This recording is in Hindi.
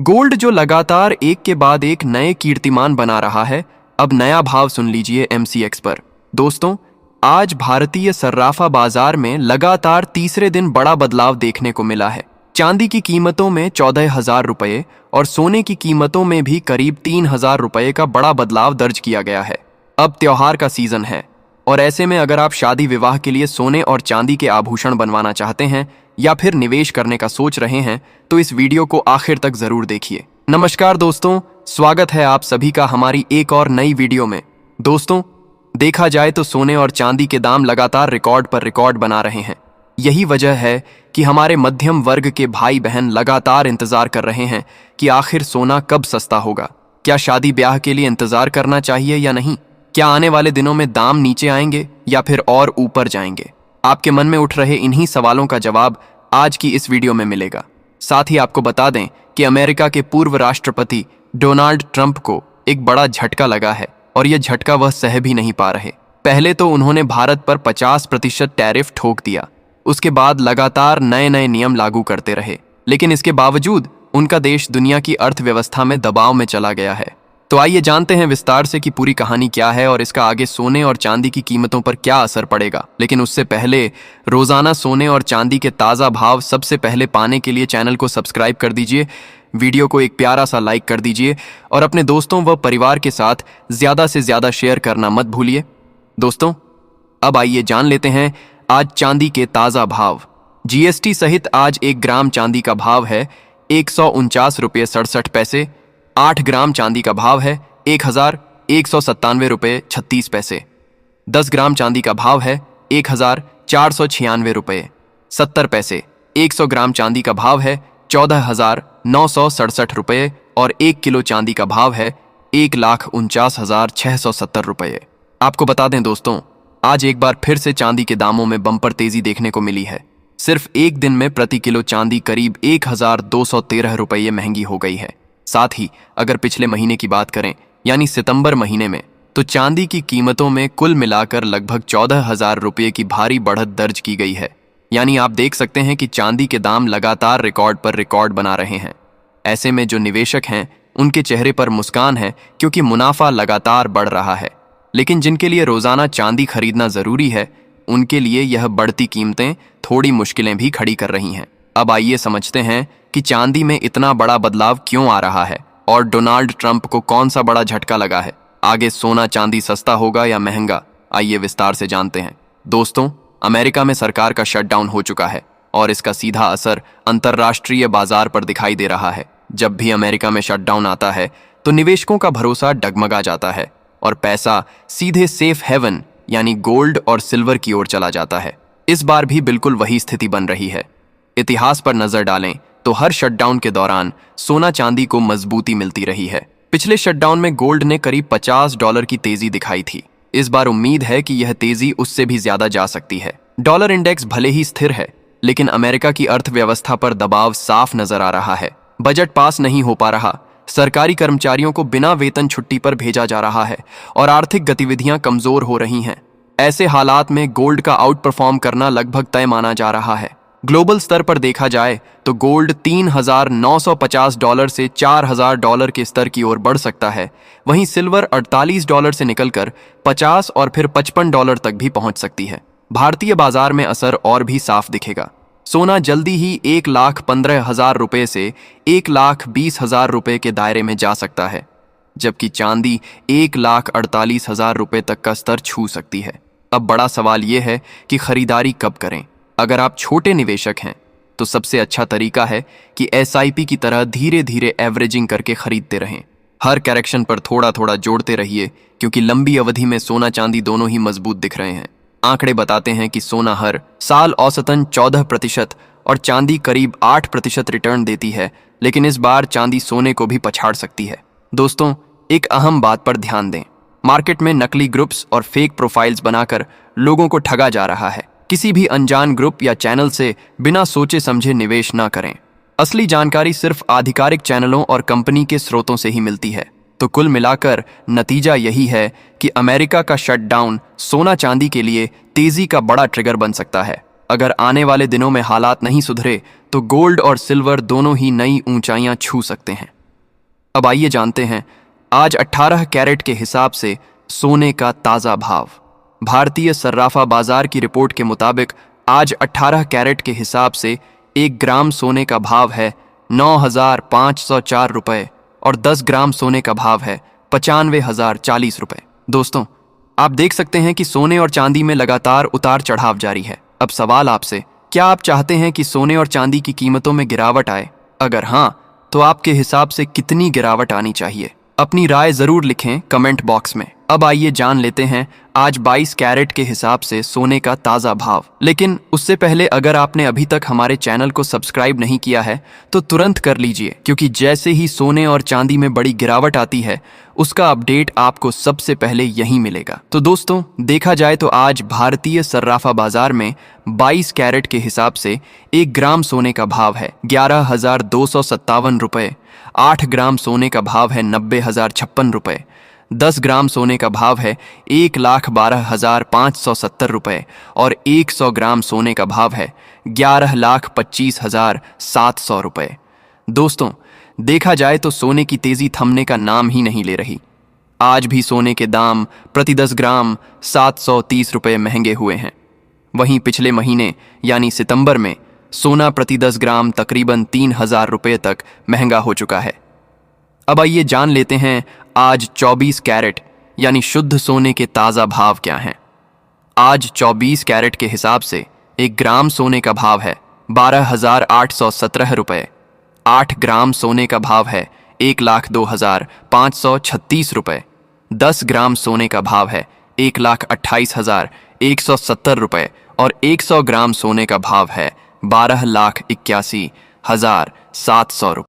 गोल्ड जो लगातार एक के बाद एक नए कीर्तिमान बना रहा है, अब नया भाव सुन लीजिए एमसीएक्स पर। दोस्तों, आज भारतीय सर्राफा बाजार में लगातार तीसरे दिन बड़ा बदलाव देखने को मिला है। चांदी की कीमतों में 14,000 रुपये और सोने की कीमतों में भी करीब 3,000 रुपये का बड़ा बदलाव दर्ज किया गया है। अब त्योहार का सीजन है और ऐसे में अगर आप शादी विवाह के लिए सोने और चांदी के आभूषण बनवाना चाहते हैं या फिर निवेश करने का सोच रहे हैं तो इस वीडियो को आखिर तक जरूर देखिए। नमस्कार दोस्तों, स्वागत है आप सभी का हमारी एक और नई वीडियो में। दोस्तों, देखा जाए तो सोने और चांदी के दाम लगातार रिकॉर्ड पर रिकॉर्ड बना रहे हैं। यही वजह है कि हमारे मध्यम वर्ग के भाई बहन लगातार इंतजार कर रहे हैं कि आखिर सोना कब सस्ता होगा। क्या शादी ब्याह के लिए इंतजार करना चाहिए या नहीं? क्या आने वाले दिनों में दाम नीचे आएंगे या फिर और ऊपर जाएंगे? आपके मन में उठ रहे इन्हीं सवालों का जवाब आज की इस वीडियो में मिलेगा। साथ ही आपको बता दें कि अमेरिका के पूर्व राष्ट्रपति डोनाल्ड ट्रंप को एक बड़ा झटका लगा है और यह झटका वह सह भी नहीं पा रहे। पहले तो उन्होंने भारत पर 50% टैरिफ ठोक दिया। उसके बाद लगातार नए नए नियम लागू करते रहे, लेकिन इसके बावजूद उनका देश दुनिया की अर्थव्यवस्था में दबाव में चला गया है। तो आइए जानते हैं विस्तार से कि पूरी कहानी क्या है और इसका आगे सोने और चांदी की कीमतों पर क्या असर पड़ेगा। लेकिन उससे पहले रोजाना सोने और चांदी के ताज़ा भाव सबसे पहले पाने के लिए चैनल को सब्सक्राइब कर दीजिए, वीडियो को एक प्यारा सा लाइक कर दीजिए और अपने दोस्तों व परिवार के साथ ज़्यादा से ज़्यादा शेयर करना मत भूलिए। दोस्तों, अब आइए जान लेते हैं आज चांदी के ताज़ा भाव। जीएसटी सहित आज 1 ग्राम चांदी का भाव है 149 रुपये 67 पैसे। 8 ग्राम चांदी का भाव है 1,197 रुपये 36 पैसे। 10 ग्राम चांदी का भाव है 1,496 रुपये 70 पैसे। 100 ग्राम चांदी का भाव है 14,967 रुपये और 1 किलो चांदी का भाव है 1,49,670 रुपये। आपको बता दें दोस्तों, आज एक बार फिर से चांदी के दामों में बम्पर तेजी देखने को मिली है। सिर्फ एक दिन में प्रति किलो चांदी करीब 1,213 रुपये महंगी हो गई है। साथ ही अगर पिछले महीने की बात करें यानी सितंबर महीने में, तो चांदी की कीमतों में कुल मिलाकर लगभग 14,000 रुपये की भारी बढ़त दर्ज की गई है। यानी आप देख सकते हैं कि चांदी के दाम लगातार रिकॉर्ड पर रिकॉर्ड बना रहे हैं। ऐसे में जो निवेशक हैं उनके चेहरे पर मुस्कान है क्योंकि मुनाफा लगातार बढ़ रहा है। लेकिन जिनके लिए रोजाना चांदी खरीदना जरूरी है उनके लिए यह बढ़ती कीमतें थोड़ी मुश्किलें भी खड़ी कर रही हैं। अब आइए समझते हैं कि चांदी में इतना बड़ा बदलाव क्यों आ रहा है और डोनाल्ड ट्रंप को कौन सा बड़ा झटका लगा है। आगे सोना चांदी सस्ता होगा या महंगा, आइए विस्तार से जानते हैं। दोस्तों, अमेरिका में सरकार का शटडाउन हो चुका है और इसका सीधा असर अंतर्राष्ट्रीय बाजार पर दिखाई दे रहा है। जब भी अमेरिका में शटडाउन आता है तो निवेशकों का भरोसा डगमगा जाता है और पैसा सीधे सेफ हेवन यानी गोल्ड और सिल्वर की ओर चला जाता है। इस बार भी बिल्कुल वही स्थिति बन रही है। इतिहास पर नजर डालें तो हर शटडाउन के दौरान सोना चांदी को मजबूती मिलती रही है। पिछले शटडाउन में गोल्ड ने करीब $50 की तेजी दिखाई थी। इस बार उम्मीद है कि यह तेजी उससे भी ज्यादा जा सकती है। डॉलर इंडेक्स भले ही स्थिर है, लेकिन अमेरिका की अर्थव्यवस्था पर दबाव साफ नजर आ रहा है। बजट पास नहीं हो पा रहा, सरकारी कर्मचारियों को बिना वेतन छुट्टी पर भेजा जा रहा है और आर्थिक गतिविधियां कमजोर हो रही हैं। ऐसे हालात में गोल्ड का आउट परफॉर्म करना लगभग तय माना जा रहा है। ग्लोबल स्तर पर देखा जाए तो गोल्ड $3,950 से $4,000 के स्तर की ओर बढ़ सकता है। वहीं सिल्वर $48 से निकलकर 50 और फिर $55 तक भी पहुंच सकती है। भारतीय बाजार में असर और भी साफ दिखेगा। सोना जल्दी ही 1,15,000 रुपये से 1,20,000 रुपये के दायरे में जा सकता है, जबकि चांदी 1,48,000 रुपये तक का स्तर छू सकती है। अब बड़ा सवाल यह है कि खरीदारी कब करें। अगर आप छोटे निवेशक हैं तो सबसे अच्छा तरीका है कि एसआईपी की तरह धीरे धीरे एवरेजिंग करके खरीदते रहें। हर करेक्शन पर थोड़ा थोड़ा जोड़ते रहिए, क्योंकि लंबी अवधि में सोना चांदी दोनों ही मजबूत दिख रहे हैं। आंकड़े बताते हैं कि सोना हर साल औसतन 14% और चांदी करीब 8% रिटर्न देती है, लेकिन इस बार चांदी सोने को भी पछाड़ सकती है। दोस्तों, एक अहम बात पर ध्यान दें। मार्केट में नकली ग्रुप्स और फेक प्रोफाइल्स बनाकर लोगों को ठगा जा रहा है। किसी भी अनजान ग्रुप या चैनल से बिना सोचे समझे निवेश ना करें। असली जानकारी सिर्फ आधिकारिक चैनलों और कंपनी के स्रोतों से ही मिलती है। तो कुल मिलाकर नतीजा यही है कि अमेरिका का शटडाउन सोना चांदी के लिए तेजी का बड़ा ट्रिगर बन सकता है। अगर आने वाले दिनों में हालात नहीं सुधरे तो गोल्ड और सिल्वर दोनों ही नई ऊंचाइयां छू सकते हैं। अब आइए जानते हैं आज 18 कैरेट के हिसाब से सोने का ताज़ा भाव। भारतीय सर्राफा बाजार की रिपोर्ट के मुताबिक आज 18 कैरेट के हिसाब से 1 ग्राम सोने का भाव है 9,504 रुपये और 10 ग्राम सोने का भाव है 95,040 रुपये। दोस्तों, आप देख सकते हैं कि सोने और चांदी में लगातार उतार चढ़ाव जारी है। अब सवाल आपसे, क्या आप चाहते हैं कि सोने और चांदी की कीमतों में गिरावट आए? अगर हाँ, तो आपके हिसाब से कितनी गिरावट आनी चाहिए? अपनी राय जरूर लिखें कमेंट बॉक्स में। अब आइए जान लेते हैं आज 22 कैरेट के हिसाब से सोने का ताज़ा भाव। लेकिन उससे पहले अगर आपने अभी तक हमारे चैनल को सब्सक्राइब नहीं किया है तो तुरंत कर लीजिए, क्योंकि जैसे ही सोने और चांदी में बड़ी गिरावट आती है उसका अपडेट आपको सबसे पहले यहीं मिलेगा। तो दोस्तों, देखा जाए तो आज भारतीय सर्राफा बाजार में 22 कैरेट के हिसाब से 1 ग्राम सोने का भाव है 11,257 रुपये, 8 ग्राम सोने का भाव है 90,056 रुपये, 10 ग्राम सोने का भाव है 1,12,570 रुपये और 100 ग्राम सोने का भाव है 11,25,700 रुपये। दोस्तों, देखा जाए तो सोने की तेजी थमने का नाम ही नहीं ले रही। आज भी सोने के दाम प्रति 10 ग्राम 730 रुपये महंगे हुए हैं। वहीं पिछले महीने यानी सितंबर में सोना प्रति 10 ग्राम तकरीबन 3,000 रुपये तक महंगा हो चुका है। अब आइए जान लेते हैं आज 24 कैरेट यानी शुद्ध सोने के ताज़ा भाव क्या हैं। आज 24 कैरेट के हिसाब से 1 ग्राम सोने का भाव है 12,817 रुपये, 8 ग्राम सोने का भाव है 1,02,536 रुपये, 10 ग्राम सोने का भाव है 1,28,170 रुपये और 100 ग्राम सोने का भाव है 12,81,700 रुपये।